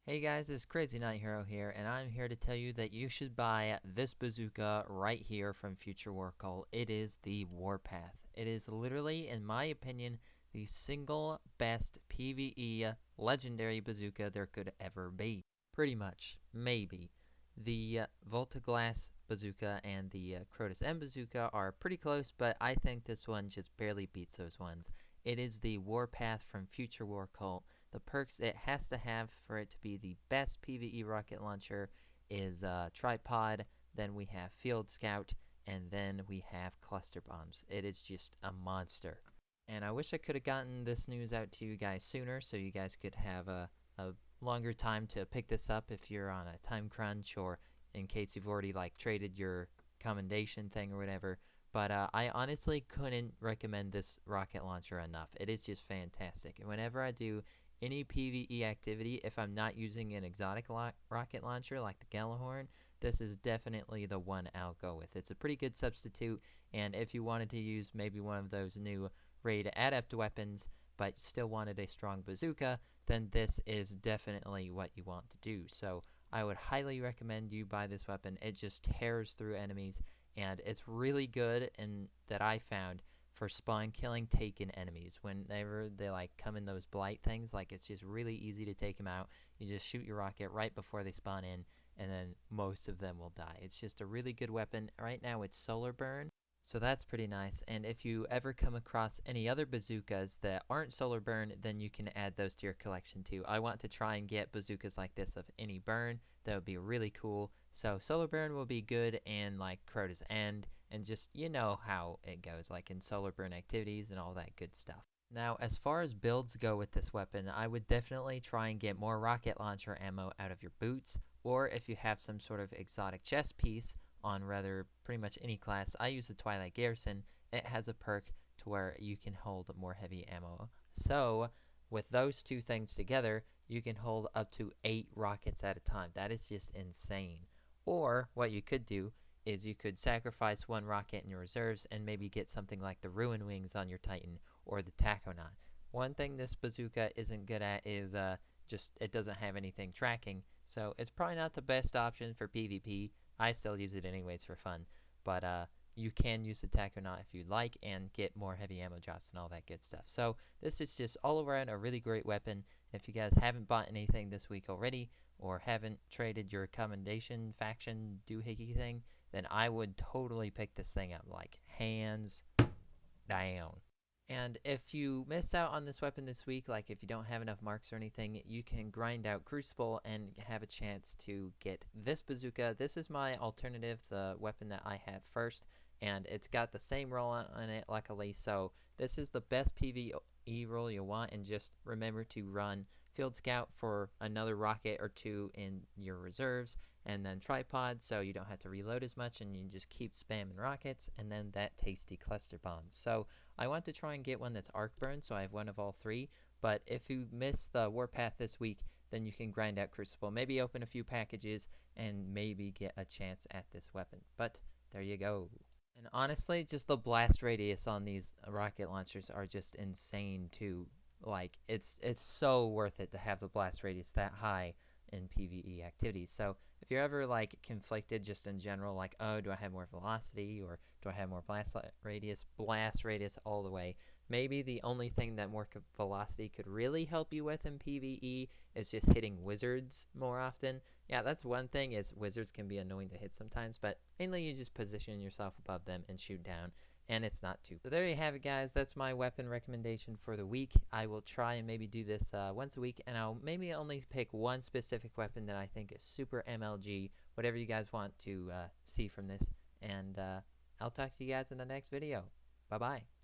Hey guys, it's CrazyKnightHero here, and I'm here to tell you that you should buy this bazooka right here from Future Warcall. It is the Warpath. It is literally, in my opinion, the single best PVE legendary bazooka there could ever be. Pretty much. Maybe. The Voltaglass bazooka and the Crotus M bazooka are pretty close, but I think this one just barely beats those ones. It is the Warpath from Future Warcall. The perks it has to have for it to be the best PvE rocket launcher is Tripod, then we have Field Scout, and then we have Cluster Bombs. It is just a monster. And I wish I could have gotten this news out to you guys sooner so you guys could have a longer time to pick this up if you're on a time crunch or in case you've already traded your commendation thing or whatever. But I honestly couldn't recommend this rocket launcher enough. It is just fantastic. And whenever I do any PvE activity, if I'm not using an exotic rocket launcher like the Gjallarhorn, this is definitely the one I'll go with. It's a pretty good substitute, and if you wanted to use maybe one of those new raid adept weapons, but still wanted a strong bazooka, then this is definitely what you want to do. So I would highly recommend you buy this weapon. It just tears through enemies, and it's really good in that I found for spawn killing taken enemies. Whenever they come in those blight things, it's just really easy to take them out. You just shoot your rocket right before they spawn in, and then most of them will die. It's just a really good weapon. Right now it's solar burn, so that's pretty nice. And if you ever come across any other bazookas that aren't solar burn, then you can add those to your collection too. I want to try and get bazookas like this of any burn. That would be really cool. So solar burn will be good in Crota's End, and just you know how it goes, in solar burn activities and all that good stuff. Now, as far as builds go with this weapon, I would definitely try and get more rocket launcher ammo out of your boots, or if you have some sort of exotic chest piece on rather pretty much any class. I use the Twilight Garrison. It has a perk to where you can hold more heavy ammo. So with those two things together, you can hold up to 8 rockets at a time. That is just insane. Or what you could do is you could sacrifice one rocket in your reserves and maybe get something like the Ruin Wings on your Titan or the Taconaut. One thing this bazooka isn't good at is just it doesn't have anything tracking, so it's probably not the best option for PvP. I still use it anyways for fun, but you can use the Taconaut if you'd like and get more heavy ammo drops and all that good stuff. So this is just all around a really great weapon. If you guys haven't bought anything this week already or haven't traded your commendation faction doohickey thing, then I would totally pick this thing up, hands down. And if you miss out on this weapon this week, if you don't have enough marks or anything, you can grind out Crucible and have a chance to get this bazooka. This is my alternative, the weapon that I had first, and it's got the same roll on it, luckily, so this is the best PvE roll you want, and just remember to run Field Scout for another rocket or two in your reserves, and then Tripod so you don't have to reload as much and you just keep spamming rockets, and then that tasty Cluster Bombs. So I want to try and get one that's arc burn, so I have one of all three, but if you miss the Warpath this week, then you can grind out Crucible, maybe open a few packages, and maybe get a chance at this weapon. But there you go. And honestly, just the blast radius on these rocket launchers are just insane too. It's so worth it to have the blast radius that high in PvE activities. So if you're ever conflicted just in general, oh, do I have more velocity or do I have more blast radius all the way, maybe the only thing that more velocity could really help you with in PvE is just hitting wizards more often. Yeah, that's one thing, is wizards can be annoying to hit sometimes, but mainly you just position yourself above them and shoot down, and it's not too. So there you have it, guys. That's my weapon recommendation for the week. I will try and maybe do this once a week, and I'll maybe only pick one specific weapon that I think is super MLG, whatever you guys want to see from this, and I'll talk to you guys in the next video. Bye-bye.